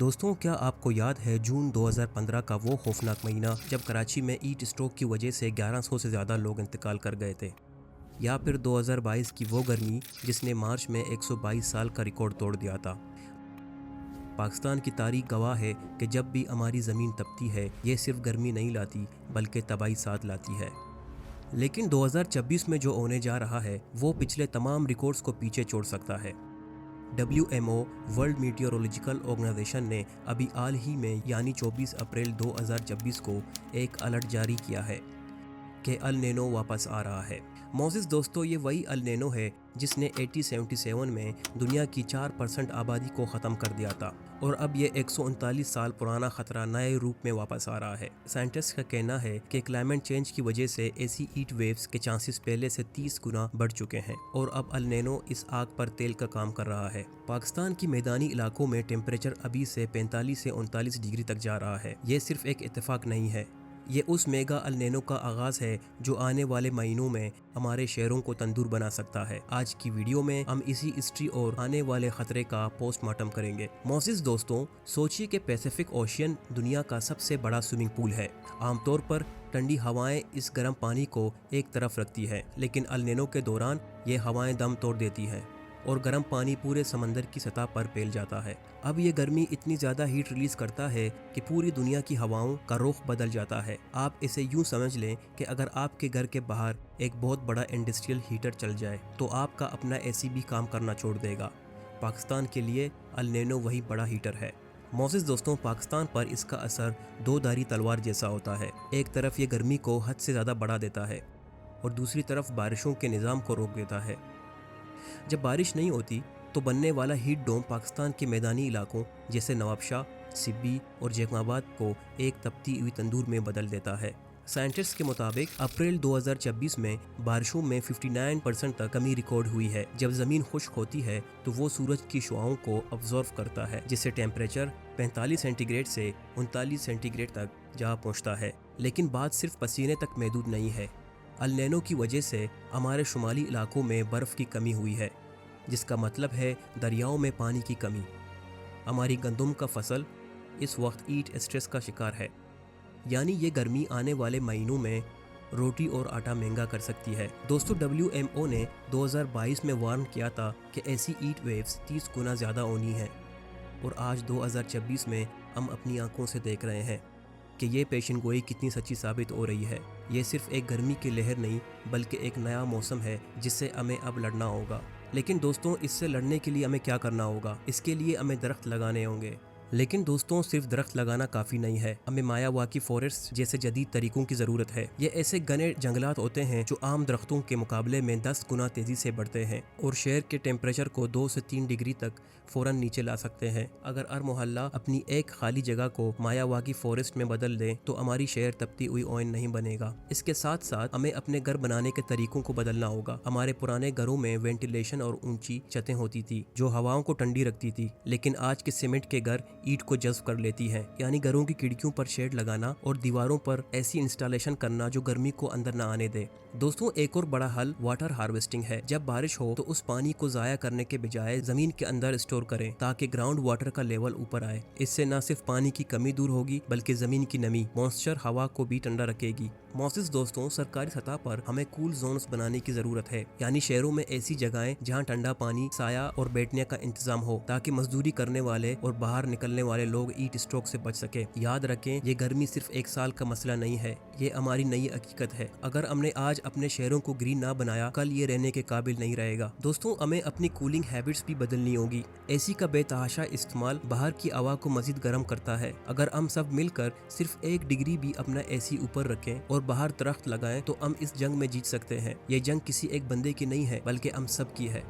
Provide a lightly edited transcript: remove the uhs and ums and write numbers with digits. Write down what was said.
दोस्तों, क्या आपको याद है जून 2015 का वो खौफनाक महीना जब कराची में हीट स्ट्रोक की वजह से 1100 से ज़्यादा लोग इंतकाल कर गए थे। या फिर 2022 की वो गर्मी जिसने मार्च में 122 साल का रिकॉर्ड तोड़ दिया था। पाकिस्तान की तारीख गवाह है कि जब भी हमारी ज़मीन तपती है ये सिर्फ गर्मी नहीं लाती बल्कि तबाही साथ लाती है। लेकिन 2026 में जो होने जा रहा है वो पिछले तमाम रिकॉर्ड्स को पीछे छोड़ सकता है। WMO वर्ल्ड मीटियोरोलॉजिकल ऑर्गेनाइजेशन ने अभी हाल ही में यानी 24 अप्रैल 2026 को एक अलर्ट जारी किया है कि अल नीनो वापस आ रहा है। मोज़िज़ दोस्तों, ये वही अल नीनो है जिसने 1877 में दुनिया की 4% आबादी को ख़त्म कर दिया था और अब ये 139 साल पुराना ख़तरा नए रूप में वापस आ रहा है। साइंटिस्ट का कहना है कि क्लाइमेट चेंज की वजह से ऐसी हीट वेव्स के चांसेस पहले से 30 गुना बढ़ चुके हैं और अब अल नीनो इस आग पर तेल का काम कर रहा है। पाकिस्तान की मैदानी इलाकों में टेम्परेचर अभी से 45 से 39 डिग्री तक जा रहा है। ये सिर्फ एक इत्तेफाक नहीं है, ये उस मेगा अल नीनो का आगाज है जो आने वाले महीनों में हमारे शहरों को तंदूर बना सकता है। आज की वीडियो में हम इसी हिस्ट्री और आने वाले खतरे का पोस्टमार्टम करेंगे। मोज़िज़ दोस्तों, सोचिए कि पैसिफिक ओशियन दुनिया का सबसे बड़ा स्विमिंग पूल है। आमतौर पर ठंडी हवाएं इस गर्म पानी को एक तरफ रखती है, लेकिन अल नीनो के दौरान ये हवाएं दम तोड़ देती हैं और गर्म पानी पूरे समंदर की सतह पर फैल जाता है। अब ये गर्मी इतनी ज़्यादा हीट रिलीज करता है कि पूरी दुनिया की हवाओं का रुख बदल जाता है। आप इसे यूं समझ लें कि अगर आपके घर के बाहर एक बहुत बड़ा इंडस्ट्रियल हीटर चल जाए तो आपका अपना AC भी काम करना छोड़ देगा। पाकिस्तान के लिए अल नीनो वही बड़ा हीटर है। मोज़िज़ दोस्तों, पाकिस्तान पर इसका असर दो धारी तलवार जैसा होता है। एक तरफ ये गर्मी को हद से ज़्यादा बढ़ा देता है और दूसरी तरफ बारिशों के निज़ाम को रोक देता है। जब बारिश नहीं होती तो बनने वाला हीट डोम पाकिस्तान के मैदानी इलाकों जैसे नवाबशाह, सिब्बी और जैकबाबाद को एक तपती हुई तंदूर में बदल देता है। साइंटिस्ट के मुताबिक अप्रैल 2026 में बारिशों में 59% तक कमी रिकॉर्ड हुई है। जब ज़मीन खुश्क होती है तो वो सूरज की शुआओं को ऑब्जर्व करता है, जिससे टेम्परेचर 45 सेंटीग्रेड से 39 सेंटीग्रेड तक जा पहुँचता है। लेकिन बात सिर्फ पसीने तक महदूद नहीं है। अल नीनो की वजह से हमारे शुमाली इलाकों में बर्फ़ की कमी हुई है, जिसका मतलब है दरियाओं में पानी की कमी। हमारी गंदम का फसल इस वक्त हीट स्ट्रेस का शिकार है, यानी ये गर्मी आने वाले महीनों में रोटी और आटा महंगा कर सकती है। दोस्तों, WMO ने 2022 में वार्न किया था कि ऐसी हीट वेव्स 30 गुना ज़्यादा होनी है और आज 2026 में हम अपनी आंखों से देख रहे हैं कि ये पेशन गोई कितनी सच्ची साबित हो रही है। ये सिर्फ एक गर्मी की लहर नहीं बल्कि एक नया मौसम है जिससे हमें अब लड़ना होगा। लेकिन दोस्तों, इससे लड़ने के लिए हमें क्या करना होगा? इसके लिए हमें दरख्त लगाने होंगे। लेकिन दोस्तों, सिर्फ दरख्त लगाना काफ़ी नहीं है, हमें मायावाकी फॉरेस्ट जैसे जदीद तरीकों की ज़रूरत है। ये ऐसे घने जंगलात होते हैं जो आम दरख्तों के मुकाबले में 10 गुना तेज़ी से बढ़ते हैं और शहर के टेम्परेचर को 2 से 3 डिग्री तक फ़ौरन नीचे ला सकते हैं। अगर हर मोहल्ला अपनी एक खाली जगह को मायावाकी फॉरेस्ट में बदल दे तो हमारी शहर तपती हुई ओवन नहीं बनेगा। इसके साथ साथ हमें अपने घर बनाने के तरीकों को बदलना होगा। हमारे पुराने घरों में वेंटिलेशन और ऊंची छतें होती थी जो हवाओं को ठंडी रखती थी, लेकिन आज के सीमेंट के घर ईंट को जज्ब कर लेती है। यानी घरों की खिड़कियों पर शेड लगाना और दीवारों पर ऐसी इंस्टॉलेशन करना जो गर्मी को अंदर न आने दे। दोस्तों, एक और बड़ा हल वाटर हार्वेस्टिंग है। जब बारिश हो तो उस पानी को जाया करने के बजाय जमीन के अंदर स्टोर करें ताकि ग्राउंड वाटर का लेवल ऊपर आए। इससे न सिर्फ पानी की कमी दूर होगी बल्कि जमीन की नमी मॉइस्चर हवा को भी ठंडा रखेगी। मोज़िज़ दोस्तों, सरकारी सतह पर हमें कूल जोन्स बनाने की जरूरत है, यानी शहरों में ऐसी जगहें जहां ठंडा पानी, साया और बैठने का इंतजाम हो ताकि मजदूरी करने वाले और बाहर निकलने वाले लोग हीट स्ट्रोक से बच सके। याद रखें, ये गर्मी सिर्फ एक साल का मसला नहीं है, ये हमारी नई हकीकत है। अगर हमने आज अपने शहरों को ग्रीन ना बनाया, कल ये रहने के काबिल नहीं रहेगा। दोस्तों, हमें अपनी कूलिंग हैबिट्स भी बदलनी होगी। AC का बेतहाशा इस्तेमाल बाहर की हवा को मजीद गर्म करता है। अगर हम सब मिलकर सिर्फ 1 डिग्री भी अपना AC ऊपर रखें और बाहर दरख्त लगाएं तो हम इस जंग में जीत सकते हैं। ये जंग किसी एक बंदे की नहीं है बल्कि हम सब की है।